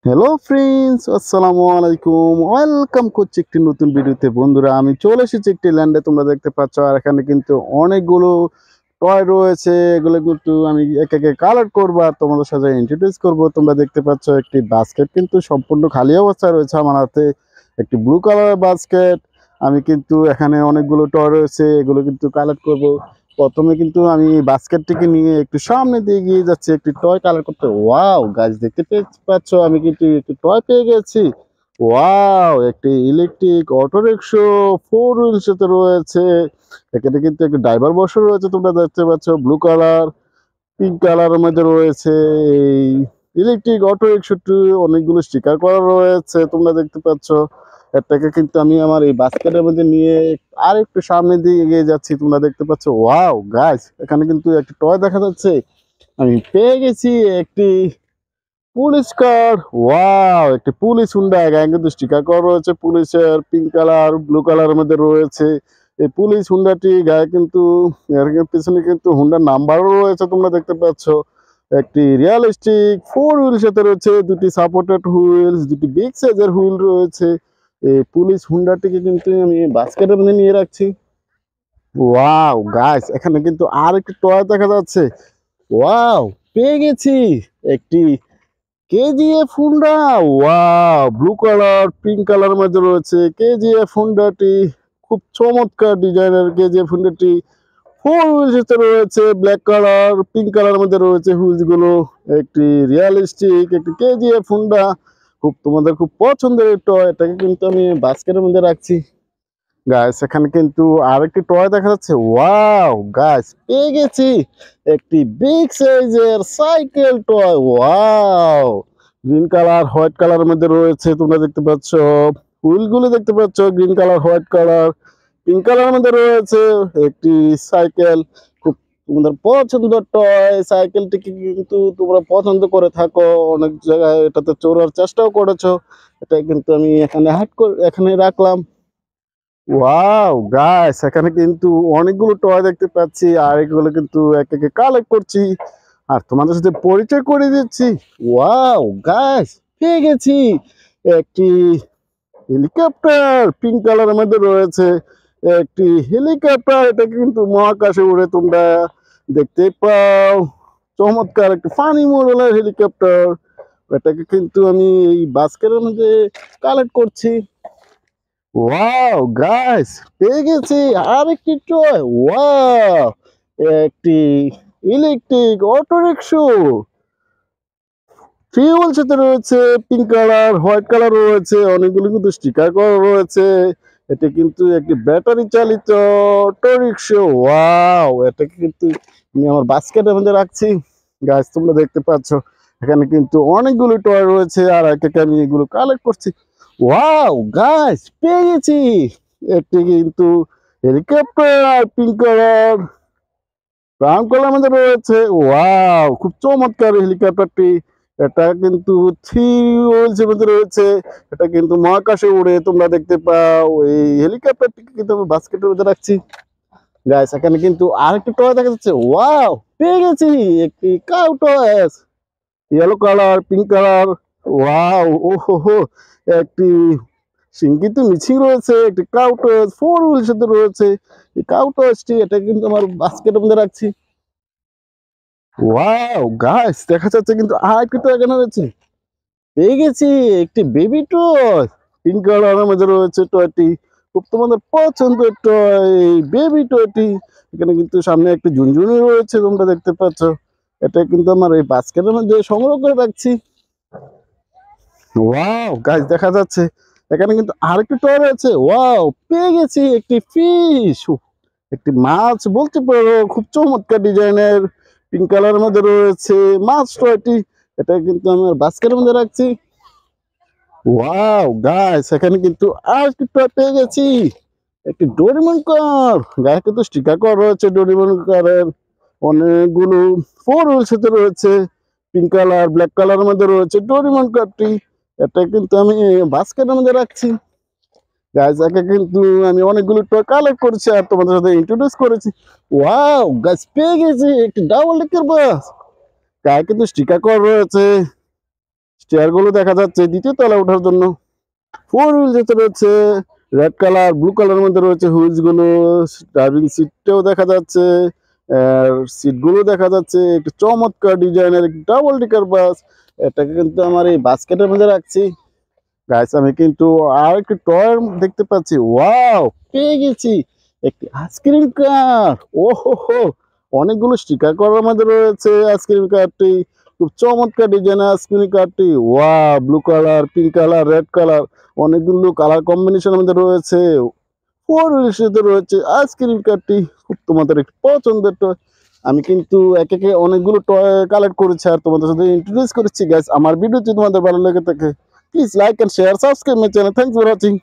Hello friends, আসসালামু আলাইকুম। Welcome করছি একটি নতুন ভিডিওতে। বন্ধুরা, আমি চলে এসেছি একটি ল্যান্ডে, তোমরা দেখতে পাচ্ছ। আর এখানে কিন্তু অনেকগুলো টয় রয়েছে। এগুলো কিন্তু আমি একে একে কালেক্ট করবো আর তোমাদের সাথে ইন্ট্রোডিউস করব। তোমরা দেখতে পাচ্ছ একটি বাস্কেট কিন্তু সম্পূর্ণ খালি অবস্থায় রয়েছে আমার হাতে, একটি ব্লু কালারের বাস্কেট। আমি কিন্তু এখানে অনেকগুলো টয় রয়েছে, এগুলো কিন্তু কালেক্ট করব। প্রথমে কিন্তু আমি বাস্কেটটিকে নিয়ে একটু সামনে দিয়ে গিয়ে যাচ্ছি একটি টয় কালেক্ট করতে। ওয়াও গাছ, দেখতে পাচ্ছ আমি কিন্তু একটি টয় পেয়ে গেছি। ওয়াও, একটি ইলেকট্রিক অটো রিক্সা 4 হুইল সাথে রয়েছে। এখানে কিন্তু একটি ড্রাইভার বসে রয়েছে, তোমরা দেখতে পাচ্ছ। ব্লু কালার, পিঙ্ক কালারের মধ্যে রয়েছে এই ইলেকট্রিক অটো রিক্সাটি। অনেকগুলো স্টিকার করা রয়েছে, তোমরা দেখতে পাচ্ছ। এটাকে কিন্তু আমি আমার এই বাস্কেটের মধ্যে নিয়ে আর একটু সামনে দিয়ে এগিয়ে যাচ্ছি, তোমরা দেখতে পাচ্ছ। ওয়াও গাইস, এখানে কিন্তু একটি টয় দেখা যাচ্ছে। আমি পেয়ে গেছি একটি পুলিশ কার। ওয়াও, একটি পুলিশ হুন্ডা। গায়ে কিন্তু স্টিকার করা রয়েছে পুলিশের, পিঙ্ক কালার ব্লু কালারের মধ্যে রয়েছে। এই পুলিশ হুন্ডাটি গায়ে কিন্তু এর পিছনে কিন্তু হুন্ডার নাম্বারও রয়েছে, তোমরা দেখতে পাচ্ছ। একটি রিয়ালিস্টিক 4 হুইল সাথে রয়েছে, দুটি সাপোর্টেড হুইলস, দুটি বিগ সাইজের হুইল রয়েছে। এই পুলিশ হুন্ডাটিকে কিন্তু আমি বাস্কেটের মধ্যে নিয়ে রাখছি। ওয়াও গাইস, এখানে কিন্তু আর একটি টয় দেখা যাচ্ছে। ওয়াও, পেয়ে গেছি একটি KGF Honda. Wow, blue colour pink colour মধ্যে রয়েছে কেজিএফ হুন্ডাটি। খুব চমৎকার ডিজাইনের কেজিএফ হুন্ডাটি। 4 হুইলস রয়েছে, ব্ল্যাক কালার পিঙ্ক কালার মধ্যে রয়েছে হুইলস গুলো। একটি রিয়ালিস্টিক একটি কেজিএফ হুন্ডা, খুব তোমাদের খুব পছন্দের এই টয়। এটাকে কিন্তু আমি বাস্কেটের মধ্যে রাখছি। গাইস, এখানে কিন্তু আরেকটি টয় দেখা যাচ্ছে। ওয়াও গাইস, পেয়ে গেছি একটি বিগ সাইজের cycle toy. Wow, green colour white কালারের মধ্যে রয়েছে, তোমরা দেখতে পাচ্ছ। হুইলগুলো দেখতে পাচ্ছ, green colour white colour pink কালারের মধ্যে রয়েছে। একটি সাইকেল, খুব তোমাদের পছন্দের টয়। সাইকেলটিকে কিন্তু তোমরা পছন্দ করে থাকো, অনেক জায়গায় এটাতে চড়ার চেষ্টাও করেছো। এটা কিন্তু আমি এখানে এখানে রাখলাম। ওয়াও গাইস, এখানে কিন্তু অনেকগুলো টয় দেখতে পাচ্ছি, আর এগুলো কিন্তু এক একে কালেক্ট করছি আর তোমাদের সাথে পরিচয় করে দিচ্ছি। ওয়াও গাইস, পেয়ে গেছি একটি হেলিকপ্টার, পিঙ্ক কালারের মধ্যে রয়েছে একটি হেলিকপ্টার। এটা কিন্তু মহাকাশে উড়ে, তোমরা দেখতে পাও। চমৎকার একটি ফানি মডেলের হেলিকপ্টার। এটাকে কিন্তু আমি এই বাস্কেটের মধ্যে কালেক্ট করছি। ওয়াও গাইস, পেয়ে গেছি আরেকটি টয়। ওয়াও, একটি ইলেকট্রিক অটো রিক্সা। 3 হুইল সাথে রয়েছে, পিঙ্ক কালার হোয়াইট কালার রয়েছে, অনেকগুলো কিন্তু স্টিকার করা রয়েছে। এটা কিন্তু একটি ব্যাটারি চালিত অটো রিক্সা। ওয়াও, এটাকে কিন্তু আমি আমার বাস্কেটের মধ্যে রাখছি। গাইস, তোমরা দেখতে পাচ্ছ এখানে কিন্তু অনেকগুলো টয় রয়েছে, আর এক একে আমি এগুলো কালেক্ট করছি। ওয়াও গাইস, পেয়ে গেছি একটি কিন্তু helicopter, pink colour brown colour মধ্যে রয়েছে। ওয়াও, খুব চমৎকার হেলিকপ্টারটি। এটা কিন্তু 3 হুইলস এর মধ্যে রয়েছে। এটা কিন্তু মহাকাশে উড়ে, তোমরা দেখতে পাও। এই হেলিকপ্টারটিকে কিন্তু আমি বাস্কেটের মধ্যে রাখছি। গাইস, এখানে কিন্তু আরেকটা টয় দেখা যাচ্ছে। ওয়াও, পেয়ে গেছি একটি cow toy, yellow colour pink colour. Wow, ওহো, একটি সিংকিত মিছিল রয়েছে, একটি কাউ টয়েস 4 হুইল সাথে রয়েছে। এই কাউ টয়েসটি এটা কিন্তু আমার বাস্কেটের মধ্যে রাখছি। ওয়াও গাইস, দেখা যাচ্ছে কিন্তু আর একটি টয় এখানে রয়েছে। পেয়ে গেছি একটি বেবি টয়, পিঙ্ক কালারের মধ্যে রয়েছে টয়টি। খুব তোমাদের পছন্দের টয় বেবি টয়টি। এখানে কিন্তু সামনে একটি ঝুনঝুনি রয়েছে, তোমরা দেখতে পাচ্ছ। এটা কিন্তু আমার এই বাস্কেটের মধ্যে সংগ্রহ করে রাখছি। ওয়াও গাইস, দেখা যাচ্ছে এখানে কিন্তু আরেকটি টয় রয়েছে। ওয়াও, পেয়ে গেছি একটি ফিশ, একটি মাছ বলতে পারো। খুব চমৎকার ডিজাইনের, পিঙ্ক কালারের মধ্যে রয়েছে মাছ টয়টি। এটা কিন্তু আমি বাস্কেটের মধ্যে রাখছি। ওয়াও গাইস, এখানে কিন্তু আরেকটি টয় পেয়ে গেছি, একটি ডোরেমন কার। গায়ে কিন্তু স্টিকার করা রয়েছে ডোরেমন কারের। অনেকগুলো 4 হুইল সাথে রয়েছে, পিঙ্ক কালার ব্ল্যাক কালারের মধ্যে রয়েছে ডোরেমন কারটি। এটা কিন্তু আমি বাস্কেটের মধ্যে রাখছি। গাইস, একে কিন্তু আমি অনেকগুলো টয় কালেক্ট করেছি আর তোমাদের সাথে ইন্ট্রোডিউস করেছি। ওয়াও গাইস, পেয়ে গেছি একটি ডাবল ডেকার বাস। গায়ে কিন্তু স্টিকার করা রয়েছে, চেয়ারগুলো দেখা যাচ্ছে দ্বিতীয় তলায় ওঠার জন্য। ফোর হুইল যেতে রয়েছে রেড কালার, ব্লু কালারের মধ্যে রয়েছে হুইলস গুলো। ড্রাইভিং সিটটাও দেখা যাচ্ছে, সিটগুলো দেখা যাচ্ছে। একটি চমৎকার ডিজাইনের একটি ডাবল ডিকার বাস। এটাকে কিন্তু আমার এই বাস্কেটের মধ্যে রাখছি। গাইস আমি কিন্তু আর একটি টয় দেখতে পাচ্ছি। ওয়াও, পেয়ে গেছি একটি আইসক্রিম কার। ও হো হো, অনেকগুলো স্টিকার করার মধ্যে রয়েছে আইসক্রিম কারটি। খুব চমৎকার ডিজাইনের আইসক্রিম কারটি। Wow, blue colour, pink colour, red colour, অনেকগুলো কালার কম্বিনেশনের মধ্যে রয়েছে। ফোর হুইলের সাথে রয়েছে আইসক্রিম কারটি। খুব তোমাদের একটি পছন্দের টয়। আমি কিন্তু একে একে অনেকগুলো টয় কালেক্ট করেছি আর তোমাদের সাথে ইন্ট্রোডিউস করেছি। গাইস আমার ভিডিও যদি তোমাদের ভালো লেগে থাকে, please like and share, subscribe my channel. Thanks for watching.